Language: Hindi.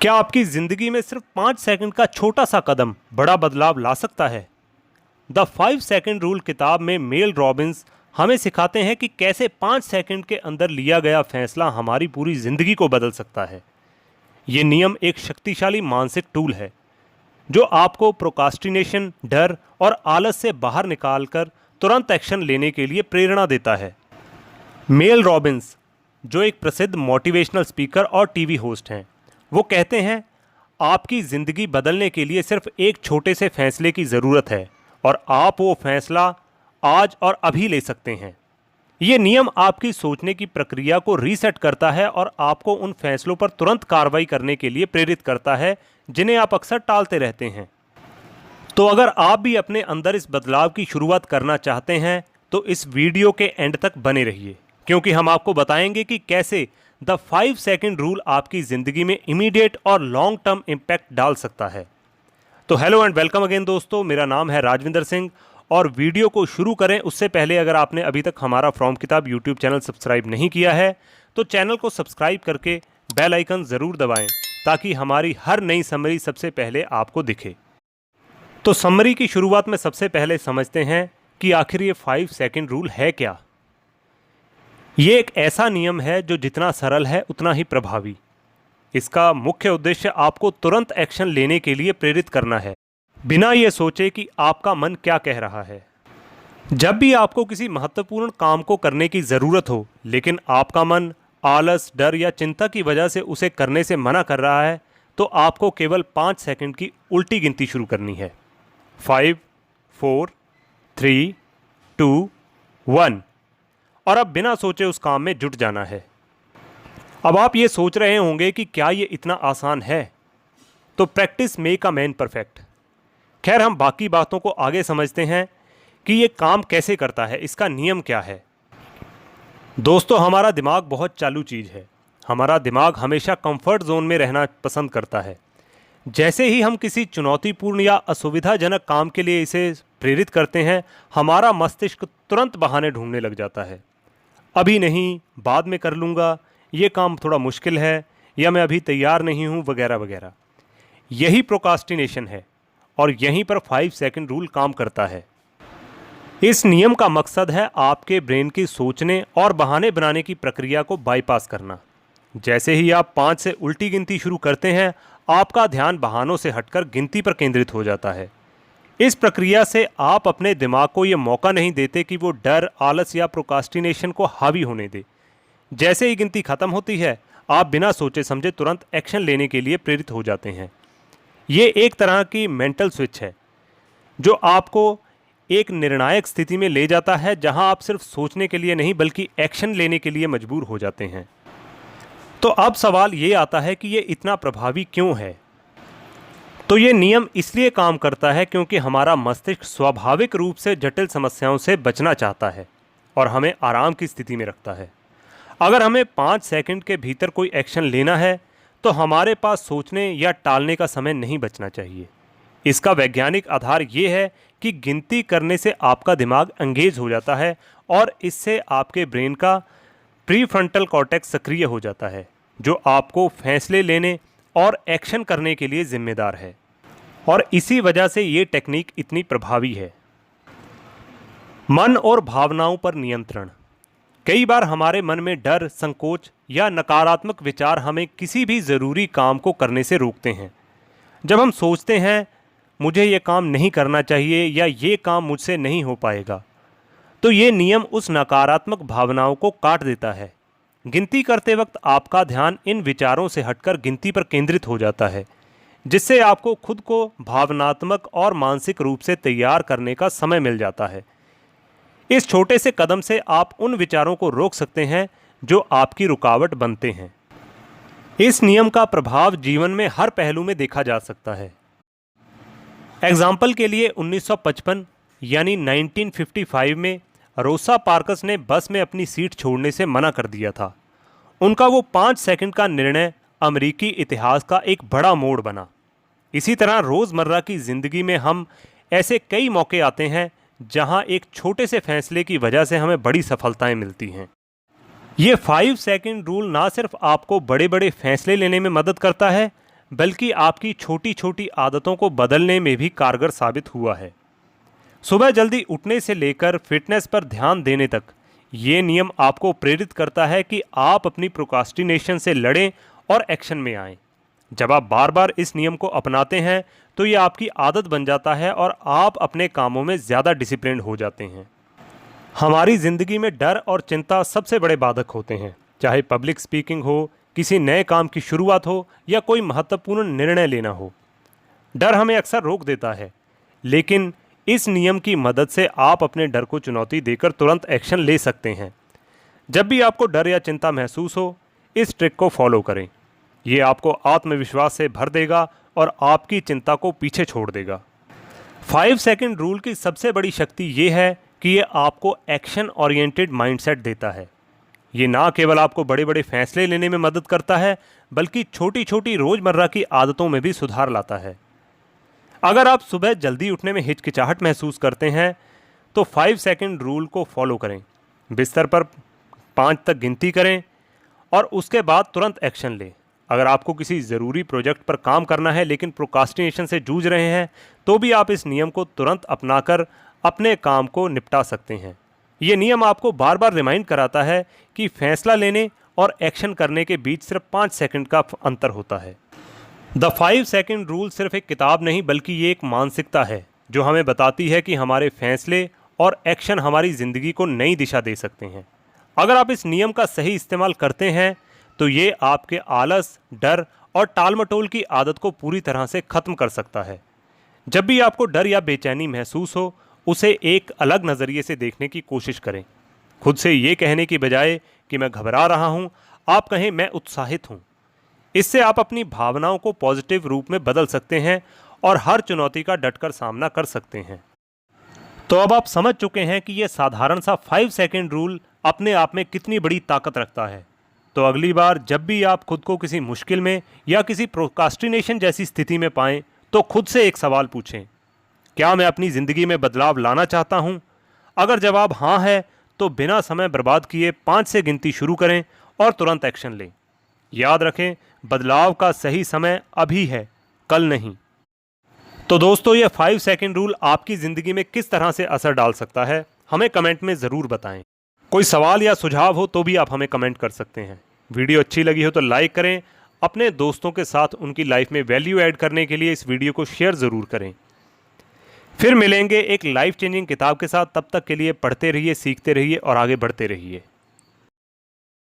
क्या आपकी ज़िंदगी में सिर्फ 5 सेकंड का छोटा सा कदम बड़ा बदलाव ला सकता है? द 5 सेकंड रूल किताब में मेल रॉबिन्स हमें सिखाते हैं कि कैसे 5 सेकंड के अंदर लिया गया फैसला हमारी पूरी ज़िंदगी को बदल सकता है। ये नियम एक शक्तिशाली मानसिक टूल है जो आपको प्रोक्रास्टिनेशन, डर और आलस से बाहर निकालकर तुरंत एक्शन लेने के लिए प्रेरणा देता है। मेल रॉबिन्स, जो एक प्रसिद्ध मोटिवेशनल स्पीकर और टीवी होस्ट हैं, वो कहते हैं आपकी ज़िंदगी बदलने के लिए सिर्फ एक छोटे से फैसले की ज़रूरत है और आप वो फैसला आज और अभी ले सकते हैं। ये नियम आपकी सोचने की प्रक्रिया को रीसेट करता है और आपको उन फैसलों पर तुरंत कार्रवाई करने के लिए प्रेरित करता है जिन्हें आप अक्सर टालते रहते हैं। तो अगर आप भी अपने अंदर इस बदलाव की शुरुआत करना चाहते हैं तो इस वीडियो के एंड तक बने रहिए, क्योंकि हम आपको बताएंगे कि कैसे द 5 सेकंड रूल आपकी ज़िंदगी में इमीडिएट और लॉन्ग टर्म इम्पैक्ट डाल सकता है। तो हेलो एंड वेलकम अगेन दोस्तों, मेरा नाम है राजविंदर सिंह और वीडियो को शुरू करें उससे पहले अगर आपने अभी तक हमारा फ्रॉम किताब यूट्यूब चैनल सब्सक्राइब नहीं किया है तो चैनल को सब्सक्राइब करके बेल आइकन ज़रूर दबाएं ताकि हमारी हर नई समरी सबसे पहले आपको दिखे। तो समरी की शुरुआत में सबसे पहले समझते हैं कि आखिर ये 5 सेकंड रूल है क्या। ये एक ऐसा नियम है जो जितना सरल है उतना ही प्रभावी। इसका मुख्य उद्देश्य आपको तुरंत एक्शन लेने के लिए प्रेरित करना है, बिना ये सोचे कि आपका मन क्या कह रहा है। जब भी आपको किसी महत्वपूर्ण काम को करने की ज़रूरत हो लेकिन आपका मन आलस, डर या चिंता की वजह से उसे करने से मना कर रहा है, तो आपको केवल 5 सेकंड की उल्टी गिनती शुरू करनी है। 5, 4, 3, 2, 1 और अब बिना सोचे उस काम में जुट जाना है। अब आप ये सोच रहे होंगे कि क्या ये इतना आसान है? तो practice make a man perfect. खैर, हम बाकी बातों को आगे समझते हैं कि ये काम कैसे करता है, इसका नियम क्या है। दोस्तों, हमारा दिमाग बहुत चालू चीज़ है। हमारा दिमाग हमेशा कंफर्ट जोन में रहना पसंद करता है। जैसे ही हम किसी चुनौतीपूर्ण या असुविधाजनक काम के लिए इसे प्रेरित करते हैं, हमारा मस्तिष्क तुरंत बहाने ढूंढने लग जाता है। अभी नहीं, बाद में कर लूँगा, ये काम थोड़ा मुश्किल है, या मैं अभी तैयार नहीं हूँ, वगैरह वगैरह। यही प्रोक्रास्टिनेशन है और यहीं पर 5 सेकंड रूल काम करता है। इस नियम का मकसद है आपके ब्रेन की सोचने और बहाने बनाने की प्रक्रिया को बाईपास करना। जैसे ही आप 5 से उल्टी गिनती शुरू करते हैं, आपका ध्यान बहानों से हटकर गिनती पर केंद्रित हो जाता है। इस प्रक्रिया से आप अपने दिमाग को यह मौका नहीं देते कि वो डर, आलस या प्रोक्रास्टिनेशन को हावी होने दे। जैसे ही गिनती खत्म होती है, आप बिना सोचे समझे तुरंत एक्शन लेने के लिए प्रेरित हो जाते हैं। ये एक तरह की मेंटल स्विच है जो आपको एक निर्णायक स्थिति में ले जाता है जहां आप सिर्फ सोचने के लिए नहीं बल्कि एक्शन लेने के लिए मजबूर हो जाते हैं। तो अब सवाल ये आता है कि ये इतना प्रभावी क्यों है। तो ये नियम इसलिए काम करता है क्योंकि हमारा मस्तिष्क स्वाभाविक रूप से जटिल समस्याओं से बचना चाहता है और हमें आराम की स्थिति में रखता है। अगर हमें 5 सेकंड के भीतर कोई एक्शन लेना है तो हमारे पास सोचने या टालने का समय नहीं बचना चाहिए। इसका वैज्ञानिक आधार ये है कि गिनती करने से आपका दिमाग एंगेज हो जाता है और इससे आपके ब्रेन का प्रीफ्रंटल कॉर्टेक्स सक्रिय हो जाता है, जो आपको फैसले लेने और एक्शन करने के लिए जिम्मेदार है। और इसी वजह से ये टेक्निक इतनी प्रभावी है। मन और भावनाओं पर नियंत्रण। कई बार हमारे मन में डर, संकोच या नकारात्मक विचार हमें किसी भी ज़रूरी काम को करने से रोकते हैं। जब हम सोचते हैं मुझे ये काम नहीं करना चाहिए या ये काम मुझसे नहीं हो पाएगा, तो ये नियम उस नकारात्मक भावनाओं को काट देता है। गिनती करते वक्त आपका ध्यान इन विचारों से हटकर गिनती पर केंद्रित हो जाता है, जिससे आपको खुद को भावनात्मक और मानसिक रूप से तैयार करने का समय मिल जाता है। इस छोटे से कदम से आप उन विचारों को रोक सकते हैं जो आपकी रुकावट बनते हैं। इस नियम का प्रभाव जीवन में हर पहलू में देखा जा सकता है। एग्जाम्पल के लिए 1955 यानी 1955 में रोसा पार्कस ने बस में अपनी सीट छोड़ने से मना कर दिया था। उनका वो 5 सेकंड का निर्णय अमेरिकी इतिहास का एक बड़ा मोड़ बना। इसी तरह रोज़मर्रा की ज़िंदगी में हम ऐसे कई मौके आते हैं जहां एक छोटे से फैसले की वजह से हमें बड़ी सफलताएं मिलती हैं। ये 5 सेकंड रूल ना सिर्फ आपको बड़े बड़े फैसले लेने में मदद करता है, बल्कि आपकी छोटी छोटी आदतों को बदलने में भी कारगर साबित हुआ है। सुबह जल्दी उठने से लेकर फिटनेस पर ध्यान देने तक ये नियम आपको प्रेरित करता है कि आप अपनी प्रोक्रास्टिनेशन से लड़ें और एक्शन में आएं। जब आप बार बार इस नियम को अपनाते हैं तो ये आपकी आदत बन जाता है और आप अपने कामों में ज़्यादा डिसिप्लिन्ड हो जाते हैं। हमारी ज़िंदगी में डर और चिंता सबसे बड़े बाधक होते हैं, चाहे पब्लिक स्पीकिंग हो, किसी नए काम की शुरुआत हो या कोई महत्वपूर्ण निर्णय लेना हो। डर हमें अक्सर रोक देता है, लेकिन इस नियम की मदद से आप अपने डर को चुनौती देकर तुरंत एक्शन ले सकते हैं। जब भी आपको डर या चिंता महसूस हो, इस ट्रिक को फॉलो करें। ये आपको आत्मविश्वास से भर देगा और आपकी चिंता को पीछे छोड़ देगा। 5 सेकंड रूल की सबसे बड़ी शक्ति ये है कि ये आपको एक्शन ओरिएंटेड माइंडसेट देता है। ये ना केवल आपको बड़े बड़े फैसले लेने में मदद करता है, बल्कि छोटी छोटी रोज़मर्रा की आदतों में भी सुधार लाता है। अगर आप सुबह जल्दी उठने में हिचकिचाहट महसूस करते हैं तो 5 सेकंड रूल को फॉलो करें। बिस्तर पर 5 तक गिनती करें और उसके बाद तुरंत एक्शन लें। अगर आपको किसी ज़रूरी प्रोजेक्ट पर काम करना है लेकिन प्रोक्रास्टिनेशन से जूझ रहे हैं, तो भी आप इस नियम को तुरंत अपनाकर अपने काम को निपटा सकते हैं। ये नियम आपको बार बार रिमाइंड कराता है कि फैसला लेने और एक्शन करने के बीच सिर्फ 5 सेकंड का अंतर होता है। द 5 सेकंड रूल सिर्फ एक किताब नहीं, बल्कि ये एक मानसिकता है जो हमें बताती है कि हमारे फैसले और एक्शन हमारी ज़िंदगी को नई दिशा दे सकते हैं। अगर आप इस नियम का सही इस्तेमाल करते हैं तो ये आपके आलस, डर और टालमटोल की आदत को पूरी तरह से ख़त्म कर सकता है। जब भी आपको डर या बेचैनी महसूस हो, उसे एक अलग नज़रिए से देखने की कोशिश करें। खुद से ये कहने की बजाय कि मैं घबरा रहा हूँ, आप कहें मैं उत्साहित हूँ। इससे आप अपनी भावनाओं को पॉजिटिव रूप में बदल सकते हैं और हर चुनौती का डटकर सामना कर सकते हैं। तो अब आप समझ चुके हैं कि यह साधारण सा 5 सेकंड रूल अपने आप में कितनी बड़ी ताकत रखता है। तो अगली बार जब भी आप खुद को किसी मुश्किल में या किसी प्रोक्रास्टिनेशन जैसी स्थिति में पाएं, तो खुद से एक सवाल पूछें, क्या मैं अपनी ज़िंदगी में बदलाव लाना चाहता हूं? अगर जवाब हाँ है, तो बिना समय बर्बाद किए 5 से गिनती शुरू करें और तुरंत एक्शन लें। याद रखें, बदलाव का सही समय अभी है, कल नहीं। तो दोस्तों, ये 5 सेकंड रूल आपकी ज़िंदगी में किस तरह से असर डाल सकता है, हमें कमेंट में ज़रूर बताएं। कोई सवाल या सुझाव हो तो भी आप हमें कमेंट कर सकते हैं। वीडियो अच्छी लगी हो तो लाइक करें। अपने दोस्तों के साथ उनकी लाइफ में वैल्यू ऐड करने के लिए इस वीडियो को शेयर ज़रूर करें। फिर मिलेंगे एक लाइफ चेंजिंग किताब के साथ। तब तक के लिए पढ़ते रहिए, सीखते रहिए और आगे बढ़ते रहिए।